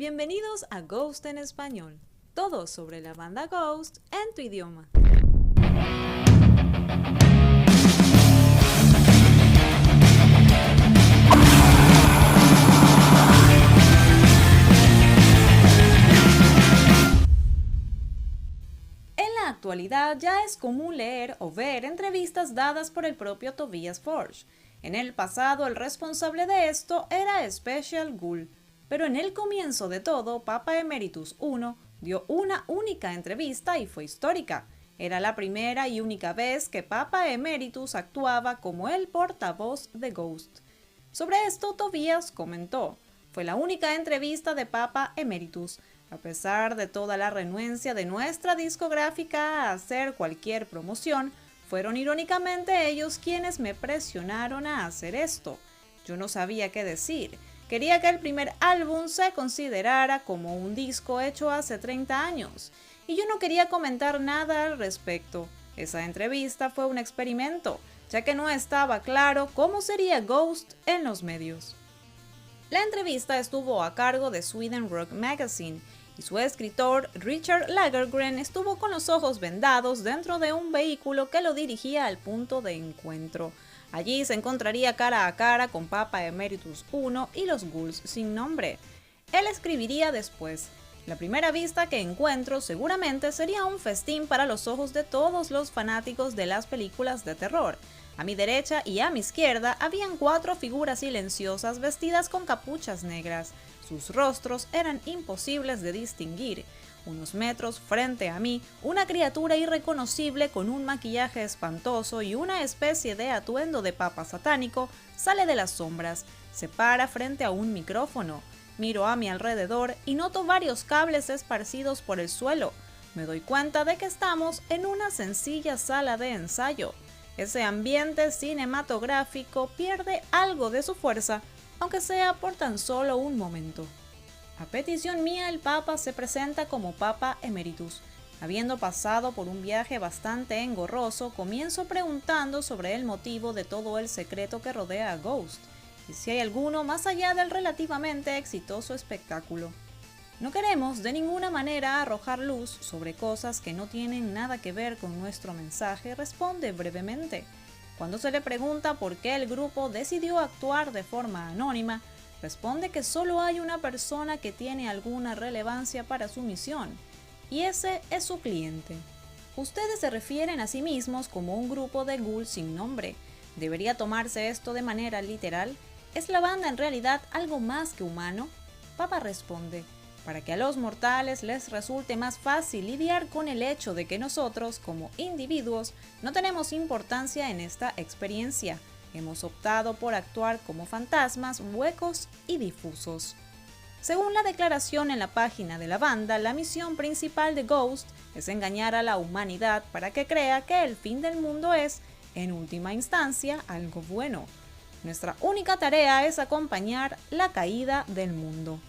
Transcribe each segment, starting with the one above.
Bienvenidos a Ghost en Español, todo sobre la banda Ghost en tu idioma. En la actualidad ya es común leer o ver entrevistas dadas por el propio Tobias Forge. En el pasado el responsable de esto era Special Ghoul, pero en el comienzo de todo Papa Emeritus I dio una única entrevista y fue histórica. Era la primera y única vez que Papa Emeritus actuaba como el portavoz de Ghost. Sobre esto Tobias comentó: fue la única entrevista de Papa Emeritus. A pesar de toda la renuencia de nuestra discográfica a hacer cualquier promoción, fueron irónicamente ellos quienes me presionaron a hacer esto. Yo no sabía qué decir. Quería que el primer álbum se considerara como un disco hecho hace 30 años, y yo no quería comentar nada al respecto. Esa entrevista fue un experimento, ya que no estaba claro cómo sería Ghost en los medios. La entrevista estuvo a cargo de Sweden Rock Magazine, y su escritor Richard Lagergren estuvo con los ojos vendados dentro de un vehículo que lo dirigía al punto de encuentro. Allí se encontraría cara a cara con Papa Emeritus I y los Ghouls sin nombre. Él escribiría después: la primera vista que encuentro seguramente sería un festín para los ojos de todos los fanáticos de las películas de terror. A mi derecha y a mi izquierda habían 4 figuras silenciosas vestidas con capuchas negras. Sus rostros eran imposibles de distinguir. Unos metros frente a mí, una criatura irreconocible con un maquillaje espantoso y una especie de atuendo de papa satánico sale de las sombras, se para frente a un micrófono. Miro a mi alrededor y noto varios cables esparcidos por el suelo. Me doy cuenta de que estamos en una sencilla sala de ensayo. Ese ambiente cinematográfico pierde algo de su fuerza, aunque sea por tan solo un momento. A petición mía, el Papa se presenta como Papa Emeritus. Habiendo pasado por un viaje bastante engorroso, comienzo preguntando sobre el motivo de todo el secreto que rodea a Ghost, y si hay alguno más allá del relativamente exitoso espectáculo. No queremos de ninguna manera arrojar luz sobre cosas que no tienen nada que ver con nuestro mensaje, responde brevemente. Cuando se le pregunta por qué el grupo decidió actuar de forma anónima, responde que solo hay una persona que tiene alguna relevancia para su misión, y ese es su cliente. Ustedes se refieren a sí mismos como un grupo de ghouls sin nombre. ¿Debería tomarse esto de manera literal? ¿Es la banda en realidad algo más que humano? Papa responde: para que a los mortales les resulte más fácil lidiar con el hecho de que nosotros, como individuos, no tenemos importancia en esta experiencia. Hemos optado por actuar como fantasmas huecos y difusos. Según la declaración en la página de la banda, la misión principal de Ghost es engañar a la humanidad para que crea que el fin del mundo es, en última instancia, algo bueno. Nuestra única tarea es acompañar la caída del mundo.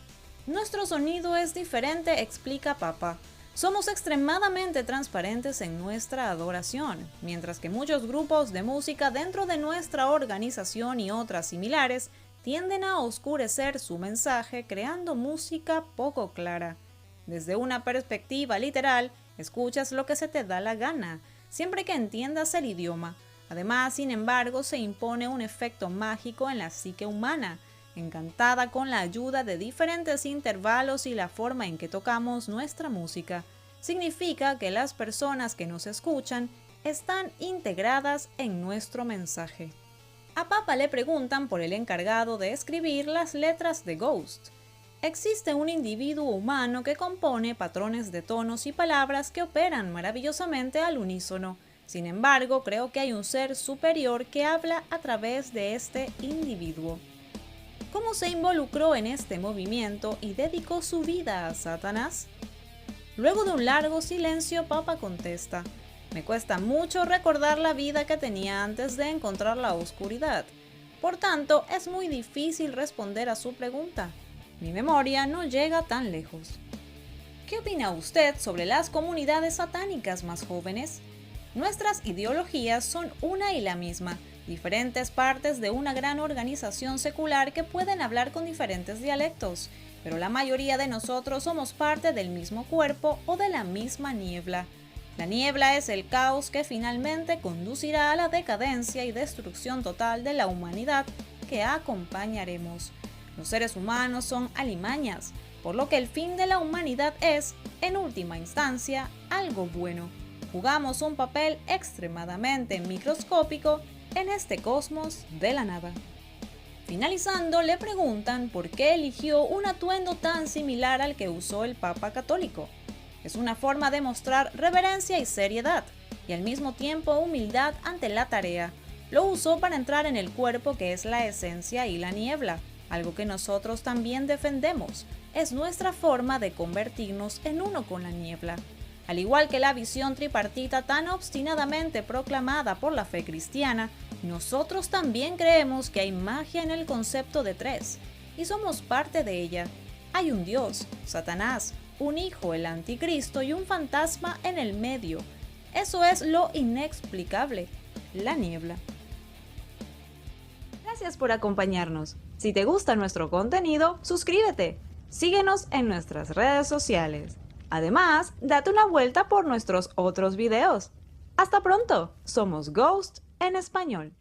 Nuestro sonido es diferente, explica Papa. Somos extremadamente transparentes en nuestra adoración, mientras que muchos grupos de música dentro de nuestra organización y otras similares tienden a oscurecer su mensaje creando música poco clara. Desde una perspectiva literal, escuchas lo que se te da la gana, siempre que entiendas el idioma. Además, sin embargo, se impone un efecto mágico en la psique humana, encantada con la ayuda de diferentes intervalos y la forma en que tocamos nuestra música. Significa que las personas que nos escuchan están integradas en nuestro mensaje. A Papa le preguntan por el encargado de escribir las letras de Ghost. Existe un individuo humano que compone patrones de tonos y palabras que operan maravillosamente al unísono. Sin embargo, creo que hay un ser superior que habla a través de este individuo. ¿Cómo se involucró en este movimiento y dedicó su vida a Satanás? Luego de un largo silencio, Papa contesta: me cuesta mucho recordar la vida que tenía antes de encontrar la oscuridad. Por tanto, es muy difícil responder a su pregunta. Mi memoria no llega tan lejos. ¿Qué opina usted sobre las comunidades satánicas más jóvenes? Nuestras ideologías son una y la misma, diferentes partes de una gran organización secular que pueden hablar con diferentes dialectos. pero la mayoría de nosotros somos parte del mismo cuerpo o de la misma niebla. La niebla es el caos que finalmente conducirá a la decadencia y destrucción total de la humanidad que acompañaremos. Los seres humanos son alimañas, por lo que el fin de la humanidad es, en última instancia, algo bueno. Jugamos un papel extremadamente microscópico en este cosmos de la nada. Finalizando, le preguntan por qué eligió un atuendo tan similar al que usó el Papa Católico. Es una forma de mostrar reverencia y seriedad, y al mismo tiempo humildad ante la tarea. Lo usó para entrar en el cuerpo que es la esencia y la niebla, algo que nosotros también defendemos. Es nuestra forma de convertirnos en uno con la niebla. Al igual que la visión tripartita tan obstinadamente proclamada por la fe cristiana, nosotros también creemos que hay magia en el concepto de tres, y somos parte de ella. Hay un Dios, Satanás, un hijo, el anticristo, y un fantasma en el medio. Eso es lo inexplicable, la niebla. Gracias por acompañarnos. Si te gusta nuestro contenido, suscríbete. Síguenos en nuestras redes sociales. Además, date una vuelta por nuestros otros videos. Hasta pronto, somos Ghost en español.